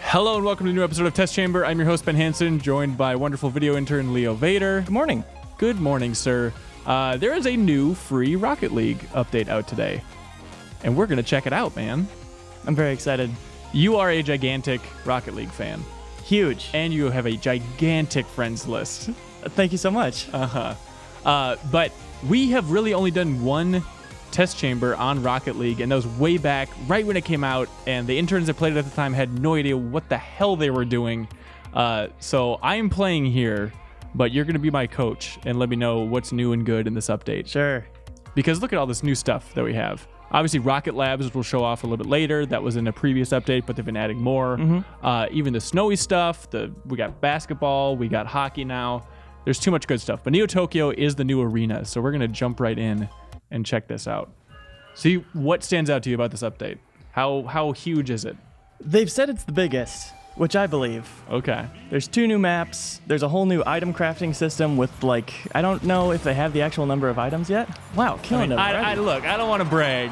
Hello and welcome to a new episode of Test Chamber. I'm your host, Ben Hanson, joined by wonderful video intern Leo Vader. Good morning. Good morning, sir. There is a new free Rocket League update out today, and we're going to check it out, man. I'm very excited. You are a gigantic Rocket League fan. Huge. And you have a gigantic friends list. Thank you so much. But we have really only done one test chamber on Rocket League, and that was way back, right when it came out, and the interns that played it at the time had no idea what the hell they were doing. So I am playing here, but you're going to be my coach and let me know what's new and good in this update. Sure. Because look at all this new stuff that we have. Obviously, Rocket Labs, which we'll show off a little bit later. That was in a previous update, but they've been adding more. Even the snowy stuff. We got basketball. We got hockey now. There's too much good stuff. But Neo Tokyo is the new arena, so we're going to jump right in and check this out. See, what stands out to you about this update? How huge is it? They've said it's the biggest, which I believe. Okay. There's 2 new maps. There's a whole new item crafting system with, I don't know if they have the actual number of items yet. Wow, killing it. Look, I don't want to brag.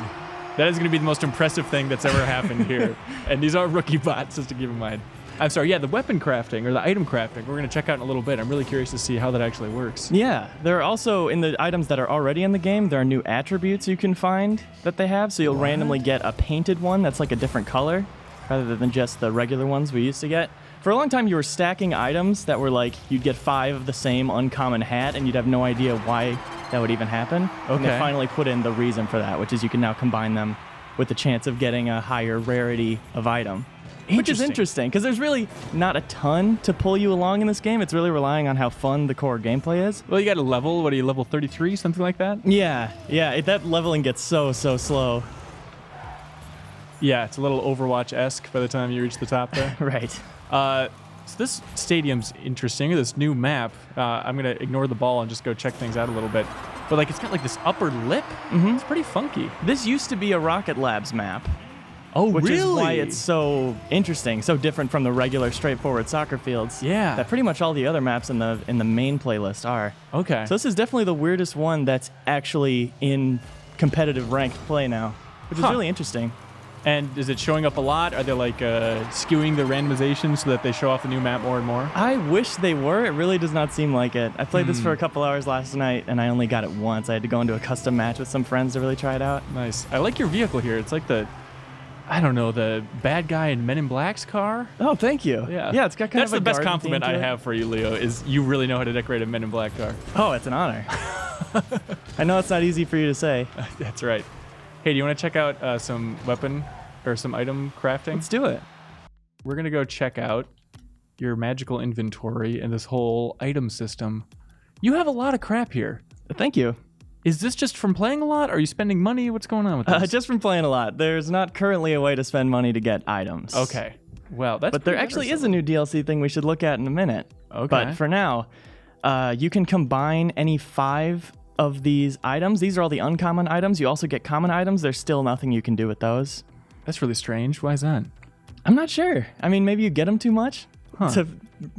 That is going to be the most impressive thing that's ever happened here. And these are rookie bots, just to keep in mind. I'm sorry, yeah, the weapon crafting or the item crafting, we're going to check out in a little bit. I'm really curious to see how that actually works. Yeah, there are also, in the items that are already in the game, there are new attributes you can find that they have. So you'll randomly get a painted one that's like a different color, rather than just the regular ones we used to get. For a long time, you were stacking items that were like, you'd get 5 of the same uncommon hat, and you'd have no idea why that would even happen. Okay. And they finally put in the reason for that, which is you can now combine them with the chance of getting a higher rarity of item. Which is interesting, because there's really not a ton to pull you along in this game. It's really relying on how fun the core gameplay is. Well, you got a level, what are you, level 33, something like that? Yeah, that leveling gets so slow. Yeah, it's a little Overwatch-esque by the time you reach the top there. Right. So this stadium's interesting, this new map. I'm going to ignore the ball and just go check things out a little bit. But it's got this upper lip. It's pretty funky. This used to be a Rocket Labs map. Oh, which really? Is why it's so interesting, so different from the regular, straightforward soccer fields. Yeah. That pretty much all the other maps in the main playlist are. Okay. So this is definitely the weirdest one that's actually in competitive ranked play now, which is really interesting. And is it showing up a lot? Are they skewing the randomization so that they show off the new map more and more? I wish they were. It really does not seem like it. I played this for a couple hours last night, and I only got it once. I had to go into a custom match with some friends to really try it out. Nice. I like your vehicle here. It's like the bad guy in Men in Black's car. Oh, thank you. Yeah, it's got kind That's of a the best garden compliment theme to I it. have for you, Leo, is you really know how to decorate a Men in Black car. Oh, it's an honor. I know it's not easy for you to say. That's right. Hey, do you want to check out some weapon or some item crafting? Let's do it. We're going to go check out your magical inventory and this whole item system. You have a lot of crap here. Thank you. Is this just from playing a lot? Are you spending money? What's going on with this? Just from playing a lot. There's not currently a way to spend money to get items. Okay. Well, that's. But there actually is a new DLC thing we should look at in a minute. Okay. But for now, you can combine any 5 of these items. These are all the uncommon items. You also get common items. There's still nothing you can do with those. That's really strange. Why is that? I'm not sure. I mean, maybe you get them too much to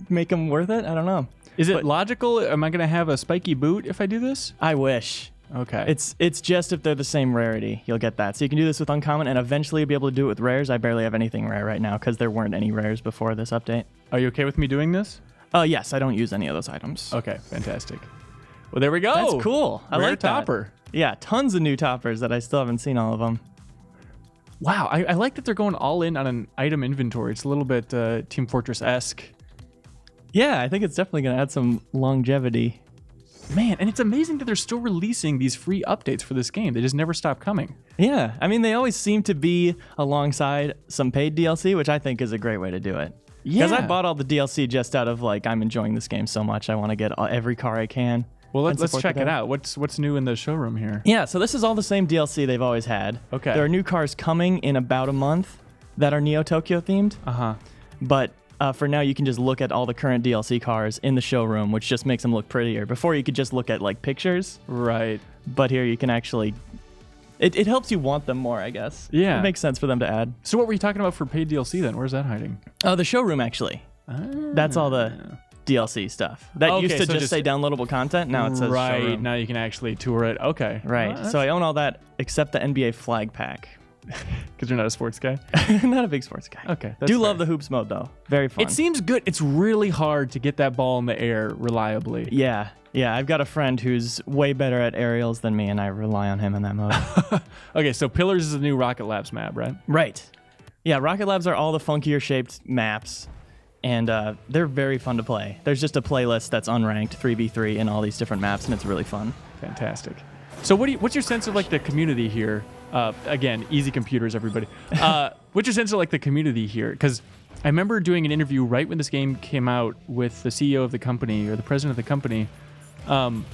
make them worth it. I don't know. Is it logical? Am I going to have a spiky boot if I do this? I wish. Okay. It's just if they're the same rarity, you'll get that. So you can do this with uncommon, and eventually you'll be able to do it with rares. I barely have anything rare right now because there weren't any rares before this update. Are you okay with me doing this? Yes, I don't use any of those items. Okay, fantastic. Well, there we go. That's cool. I Rare like that. topper. Yeah, tons of new toppers that I still haven't seen all of them. Wow, I like that they're going all in on an item inventory. It's a little bit Team Fortress-esque. Yeah, I think it's definitely going to add some longevity. Man, and it's amazing that they're still releasing these free updates for this game. They just never stop coming. Yeah, I mean, they always seem to be alongside some paid DLC, which I think is a great way to do it. Because I bought all the DLC just out of, I'm enjoying this game so much. I want to get every car I can. Well, let's check it out. What's new in the showroom here? Yeah, so this is all the same DLC they've always had. Okay. There are new cars coming in about a month that are Neo Tokyo themed. Uh-huh. But for now, you can just look at all the current DLC cars in the showroom, which just makes them look prettier. Before, you could just look at pictures. Right. But here you can actually... It helps you want them more, I guess. Yeah. It makes sense for them to add. So what were you talking about for paid DLC then? Where's that hiding? Oh, the showroom, actually. That's all the DLC stuff. That used to just say downloadable content. Now it says right. showroom. Now you can actually tour it. Okay. Right. So I own all that except the NBA flag pack. Because you're not a sports guy? Not a big sports guy. Okay. Do love the hoops mode, though. Very fun. It seems good. It's really hard to get that ball in the air reliably. Yeah. Yeah, I've got a friend who's way better at aerials than me, and I rely on him in that mode. Okay, so Pillars is a new Rocket Labs map, right? Right. Yeah, Rocket Labs are all the funkier shaped maps, and they're very fun to play. There's just a playlist that's unranked, 3v3, in all these different maps, and it's really fun. Fantastic. So what's your sense of like the community here? Again, easy computers, everybody. What's your sense of like the community here? Because I remember doing an interview right when this game came out with the CEO of the company or the president of the company, and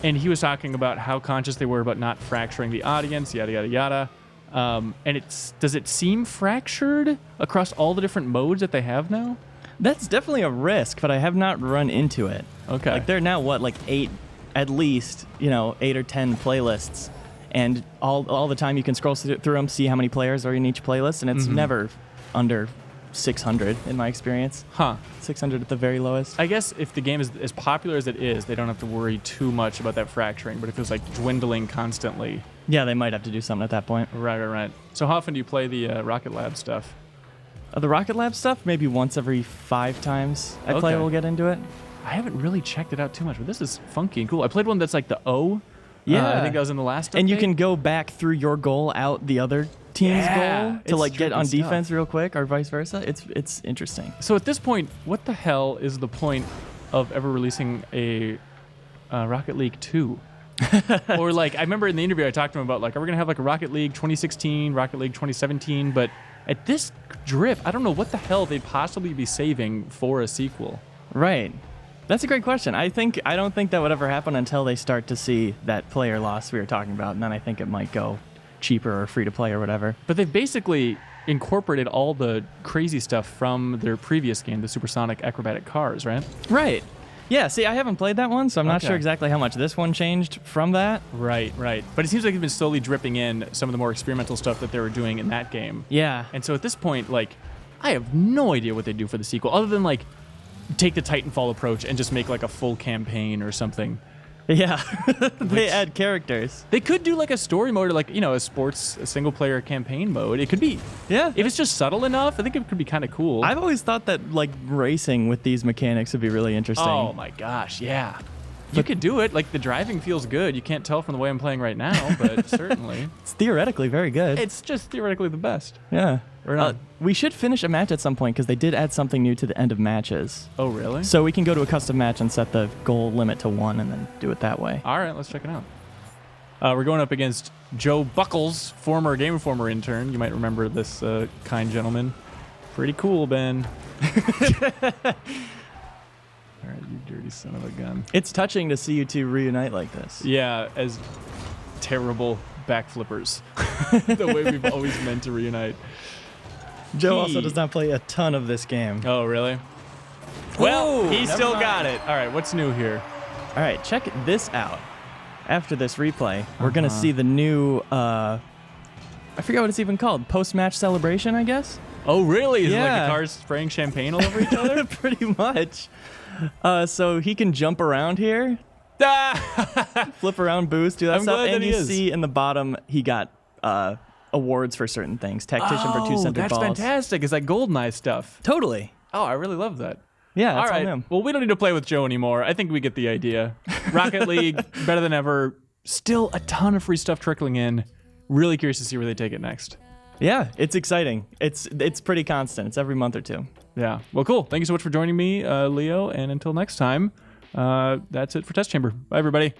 he was talking about how conscious they were about not fracturing the audience, yada yada yada. And does it seem fractured across all the different modes that they have now? That's definitely a risk, but I have not run into it. Okay. Like they're now at least 8 or 10 playlists. And all the time you can scroll through them, see how many players are in each playlist, and it's never under 600 in my experience. 600 at the very lowest. I guess if the game is as popular as it is, they don't have to worry too much about that fracturing, but if it's like dwindling constantly. Yeah, they might have to do something at that point. Right. So how often do you play the Rocket Lab stuff? The Rocket Lab stuff, maybe once every 5 times I play, we'll get into it. I haven't really checked it out too much, but this is funky and cool. I played one that's like the O. Yeah, I think that was in the last update. And you can go back through your goal out the other team's goal to like get on defense real quick, or vice versa. It's interesting. So at this point, what the hell is the point of ever releasing a Rocket League 2? Or like, I remember in the interview I talked to him about like, are we gonna have like a Rocket League 2016, Rocket League 2017? But at this drip, I don't know what the hell they'd possibly be saving for a sequel. Right. That's a great question. I don't think that would ever happen until they start to see that player loss we were talking about, and then I think it might go cheaper or free to play or whatever. But they've basically incorporated all the crazy stuff from their previous game, the Supersonic Acrobatic Cars, right? Right. Yeah, see, I haven't played that one, so I'm not sure exactly how much this one changed from that. Right. But it seems like it's been slowly dripping in some of the more experimental stuff that they were doing in that game. Yeah. And so at this point, like, I have no idea what they do for the sequel, other than like take the Titanfall approach and just make like a full campaign or something. Yeah. They add characters. They could do like a story mode or like, a single player campaign mode. It could be. Yeah. If it's just subtle enough, I think it could be kind of cool. I've always thought that like racing with these mechanics would be really interesting. Oh my gosh, yeah. You could do it. Like the driving feels good. You can't tell from the way I'm playing right now, but certainly. It's theoretically very good. It's just theoretically the best. Yeah. We should finish a match at some point because they did add something new to the end of matches. Oh, really? So we can go to a custom match and set the goal limit to 1 and then do it that way. All right, let's check it out. We're going up against Joe Buckles, former Game Informer intern. You might remember this kind gentleman. Pretty cool, Ben. All right, you dirty son of a gun. It's touching to see you two reunite like this. Yeah, as terrible backflippers. The way we've always meant to reunite. Joe also does not play a ton of this game. Oh, really? Well, he still got it. All right, what's new here? All right, check this out. After this replay, we're going to see the new, I forget what it's even called, post-match celebration, I guess? Oh, really? Is it like Yeah. the cars spraying champagne all over each other? Pretty much. So he can jump around here, flip around, boost, do that I'm stuff. glad that And he you is. see in the bottom, he got awards for certain things. Tactician for 2 centered that's balls. fantastic. It's like GoldenEye stuff. Totally. Oh, I really love that. Yeah, All that's right. on him. Well, we don't need to play with Joe anymore. I think we get the idea. Rocket League, better than ever. Still a ton of free stuff trickling in. Really curious to see where they take it next. Yeah, it's exciting. It's pretty constant. It's every month or 2. Yeah. Well, cool. Thank you so much for joining me, Leo. And until next time, that's it for Test Chamber. Bye, everybody.